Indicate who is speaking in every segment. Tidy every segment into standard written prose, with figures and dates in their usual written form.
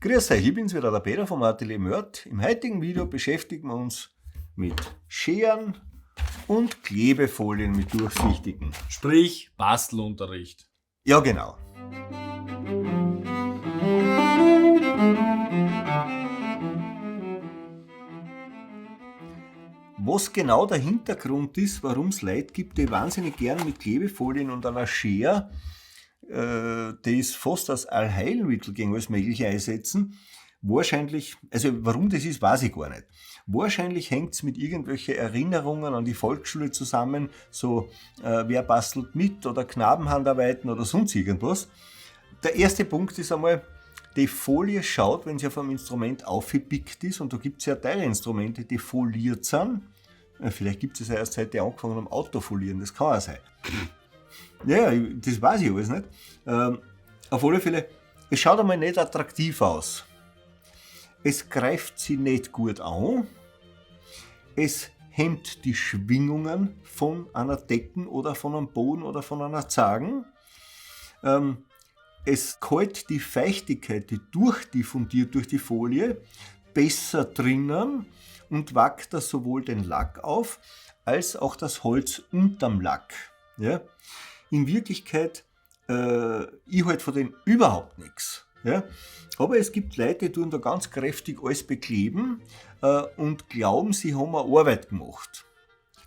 Speaker 1: Grüß euch, ich bin's wieder, der Peter vom Atelier Mörd. Im heutigen Video beschäftigen wir uns mit Scheren und Klebefolien mit durchsichtigen.
Speaker 2: Sprich, Bastelunterricht.
Speaker 1: Ja, genau. Was genau der Hintergrund ist, warum es Leute gibt, die wahnsinnig gern mit Klebefolien und einer Schere, die ist fast als Allheilmittel gegen alles Mögliche einsetzen. Wahrscheinlich, also warum das ist, weiß ich gar nicht. Wahrscheinlich hängt es mit irgendwelchen Erinnerungen an die Volksschule zusammen, so wer bastelt mit oder Knabenhandarbeiten oder sonst irgendwas. Der erste Punkt ist einmal, die Folie schaut, wenn sie auf einem Instrument aufgepickt ist, und da gibt es ja teure Instrumente, die foliert sind. Vielleicht gibt es ja erst seit die angefangen haben, Autofolieren, das kann auch sein. Ja, das weiß ich alles nicht. Auf alle Fälle, es schaut einmal nicht attraktiv aus. Es greift sie nicht gut an. Es hemmt die Schwingungen von einer Decken oder von einem Boden oder von einer Zagen. Es hält die Feuchtigkeit, die durchdiffundiert durch die Folie, besser drinnen und wackt das sowohl den Lack auf, als auch das Holz unterm Lack. Ja? In Wirklichkeit, ich halte von denen überhaupt nichts. Ja? Aber es gibt Leute, die tun da ganz kräftig alles bekleben und glauben, sie haben eine Arbeit gemacht.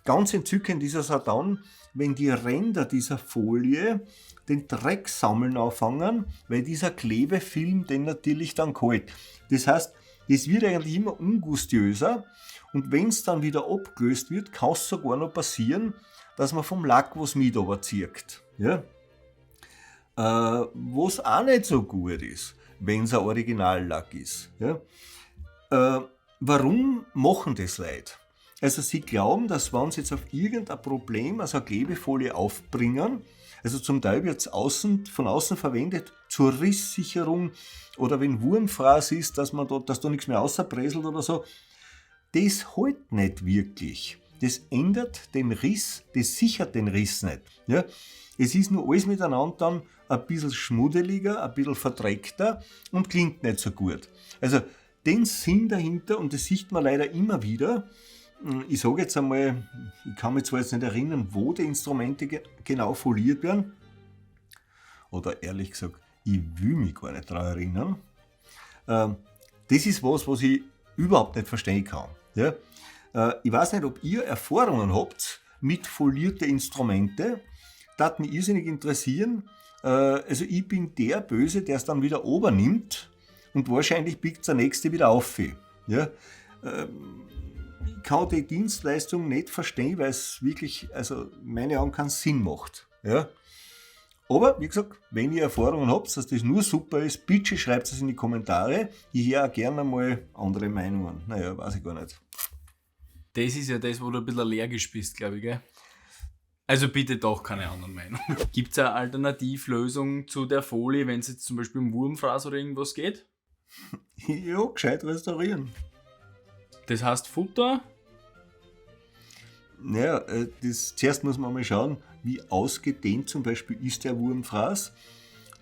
Speaker 1: Ganz entzückend ist es auch dann, wenn die Ränder dieser Folie den Dreck sammeln anfangen, weil dieser Klebefilm den natürlich dann kalt. Das heißt, es wird eigentlich immer ungustiöser, und wenn es dann wieder abgelöst wird, kann es sogar noch passieren, dass man vom Lack was mit runterzieht. Ja? Was auch nicht so gut ist, wenn es ein Originallack ist. Ja? Warum machen das Leute? Also sie glauben, dass wenn sie jetzt auf irgendein Problem, also eine Klebefolie aufbringen, also zum Teil wird es von außen verwendet zur Risssicherung oder wenn Wurmfraß ist, dass da nichts mehr außerpräselt oder so, das hält nicht wirklich. Das ändert den Riss, das sichert den Riss nicht. Ja? Es ist nur alles miteinander dann ein bisschen schmuddeliger, ein bisschen verdreckter und klingt nicht so gut. Also den Sinn dahinter, und das sieht man leider immer wieder, ich sage jetzt einmal, ich kann mich zwar jetzt nicht erinnern, wo die Instrumente genau foliert werden, oder ehrlich gesagt, ich will mich gar nicht daran erinnern. Das ist was ich überhaupt nicht verstehen kann. Ja? Ich weiß nicht, ob ihr Erfahrungen habt mit folierten Instrumente. Das hat mich irrsinnig interessieren. Also ich bin der Böse, der es dann wieder obernimmt, und wahrscheinlich biegt der Nächste wieder auf. Ja? Ich kann die Dienstleistung nicht verstehen, weil es wirklich, also meine Augen, keinen Sinn macht. Ja? Aber wie gesagt, wenn ihr Erfahrungen habt, dass das nur super ist, bitte schreibt es in die Kommentare. Ich höre auch gerne mal andere Meinungen. Naja, weiß ich gar nicht.
Speaker 2: Das ist ja das, wo du ein bisschen allergisch bist, glaube ich, gell? Also bitte doch keine anderen Meinungen. Gibt es eine Alternativlösung zu der Folie, wenn es jetzt zum Beispiel um Wurmfraß oder irgendwas geht?
Speaker 1: Ja, gescheit restaurieren.
Speaker 2: Das heißt Futter?
Speaker 1: Naja, zuerst muss man mal schauen, wie ausgedehnt zum Beispiel ist der Wurmfraß.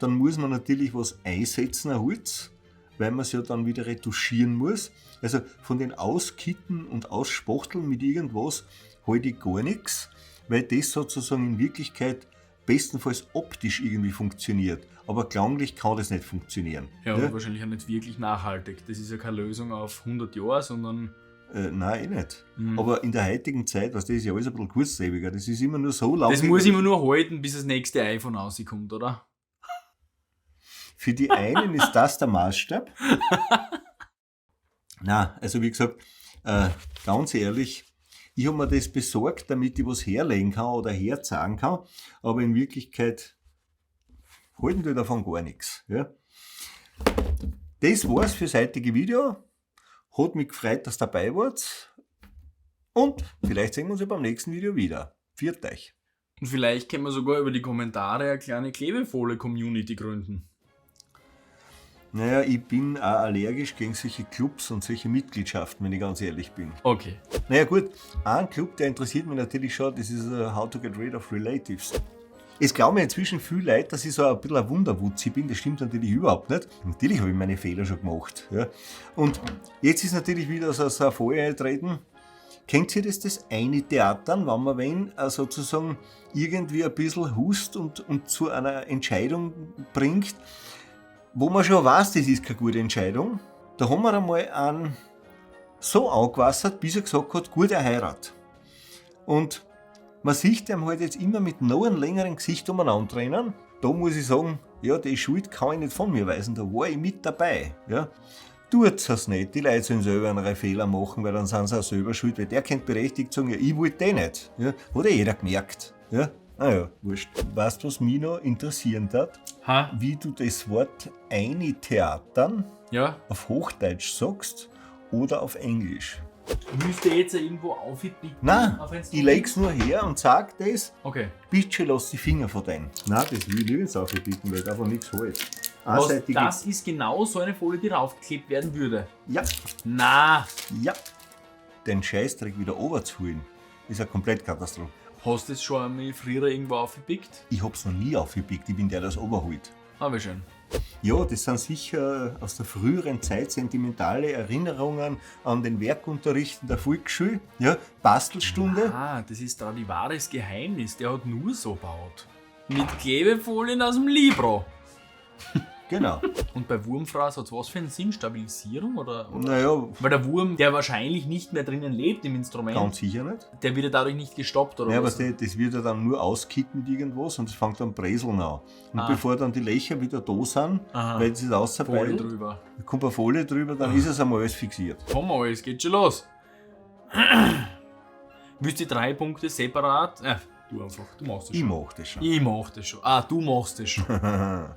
Speaker 1: Dann muss man natürlich was einsetzen, ein Holz, weil man es ja dann wieder retuschieren muss. Also von den Auskitten und Ausspachteln mit irgendwas halte ich gar nichts, weil das sozusagen in Wirklichkeit bestenfalls optisch irgendwie funktioniert. Aber klanglich kann das nicht funktionieren.
Speaker 2: Ja, und wahrscheinlich auch nicht wirklich nachhaltig. Das ist ja keine Lösung auf 100 Jahre, sondern...
Speaker 1: Nein, eh nicht. Aber in der heutigen Zeit, das ist ja alles ein bisschen kurzlebiger. Das ist immer nur so lang.
Speaker 2: Das muss immer nur halten, bis das nächste iPhone rauskommt, oder?
Speaker 1: Für die einen ist das der Maßstab. Na, also wie gesagt, ganz ehrlich, ich habe mir das besorgt, damit ich was herlegen kann oder herzeigen kann, aber in Wirklichkeit halten die davon gar nichts. Ja? Das war's für das heutige Video. Hat mich gefreut, dass ihr dabei wart. Und vielleicht sehen wir uns ja beim nächsten Video wieder. Viert euch.
Speaker 2: Und vielleicht können wir sogar über die Kommentare eine kleine Klebefolie-Community gründen.
Speaker 1: Naja, ich bin auch allergisch gegen solche Clubs und solche Mitgliedschaften, wenn ich ganz ehrlich bin.
Speaker 2: Okay.
Speaker 1: Naja gut, ein Club, der interessiert mich natürlich schon, das ist How to Get Rid of Relatives. Es glauben mir inzwischen viele Leute, dass ich so ein bisschen ein Wunderwutzi bin. Das stimmt natürlich überhaupt nicht. Natürlich habe ich meine Fehler schon gemacht. Ja. Und jetzt ist natürlich wieder so eine Folie eintreten. Kennt ihr das eine Theatern, wenn man wen sozusagen irgendwie ein bisschen hust und zu einer Entscheidung bringt, wo man schon weiß, das ist keine gute Entscheidung. Da haben wir einmal einen so angewassert, bis er gesagt hat, gut, er heiratet. Und man sieht ihm halt jetzt immer mit noch einem längeren Gesicht umeinander rennen. Da muss ich sagen, ja, die Schuld kann ich nicht von mir weisen, da war ich mit dabei. Ja. Tut's es nicht, die Leute sollen selber einen Fehler machen, weil dann sind sie auch selber schuld, weil der könnte berechtigt sagen, ja, ich wollte den nicht. Ja. Hat ja jeder gemerkt. Ja. Naja, wurscht. Weißt du, was mich noch interessieren hat? Wie du das Wort Theatern auf Hochdeutsch sagst oder auf Englisch.
Speaker 2: Müsste jetzt irgendwo aufpicken?
Speaker 1: Nein, ich leg's nur her und sag das.
Speaker 2: Okay.
Speaker 1: Bitte lass die Finger von denen. Nein, das will ich nicht aufpicken, weil einfach nichts hält.
Speaker 2: Das ist genau so eine Folie, die raufgeklebt werden würde.
Speaker 1: Ja.
Speaker 2: Na.
Speaker 1: Ja. Den Scheißdreck wieder runterzuholen, ist eine Komplettkatastrophe.
Speaker 2: Hast du das schon einmal früher irgendwo aufgepickt?
Speaker 1: Ich hab's noch nie aufgepickt, ich bin der, der das runterholt.
Speaker 2: Aber schön.
Speaker 1: Ja, das sind sicher aus der früheren Zeit sentimentale Erinnerungen an den Werkunterricht in der Volksschule. Ja, Bastelstunde.
Speaker 2: Das ist da die wahres Geheimnis. Der hat nur so gebaut. Mit Klebefolien aus dem Libro.
Speaker 1: Genau.
Speaker 2: Und bei Wurmfraß hat es was für einen Sinn? Stabilisierung? Oder?
Speaker 1: Naja.
Speaker 2: Weil der Wurm, der wahrscheinlich nicht mehr drinnen lebt im Instrument.
Speaker 1: Ganz sicher nicht.
Speaker 2: Der wird ja dadurch nicht gestoppt, oder
Speaker 1: ja,
Speaker 2: was?
Speaker 1: Das wird ja dann nur auskicken mit irgendwas und es fängt dann Bräseln an. Und bevor dann die Löcher wieder da sind, weil es
Speaker 2: Folie drüber.
Speaker 1: Kommt eine Folie drüber, dann ist es einmal alles fixiert.
Speaker 2: Komm mal, es geht schon los. Willst du die 3 Punkte separat? Du einfach, du machst das schon.
Speaker 1: Ich mach das schon.
Speaker 2: Ich mach das schon. Du machst das schon.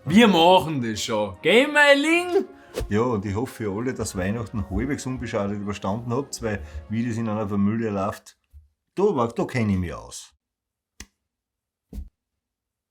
Speaker 2: Wir machen das schon. Geh, mein Ling!
Speaker 1: Ja, und ich hoffe für alle, dass Weihnachten halbwegs unbeschadet überstanden habt, weil wie das in einer Familie läuft, da kenne ich mich aus.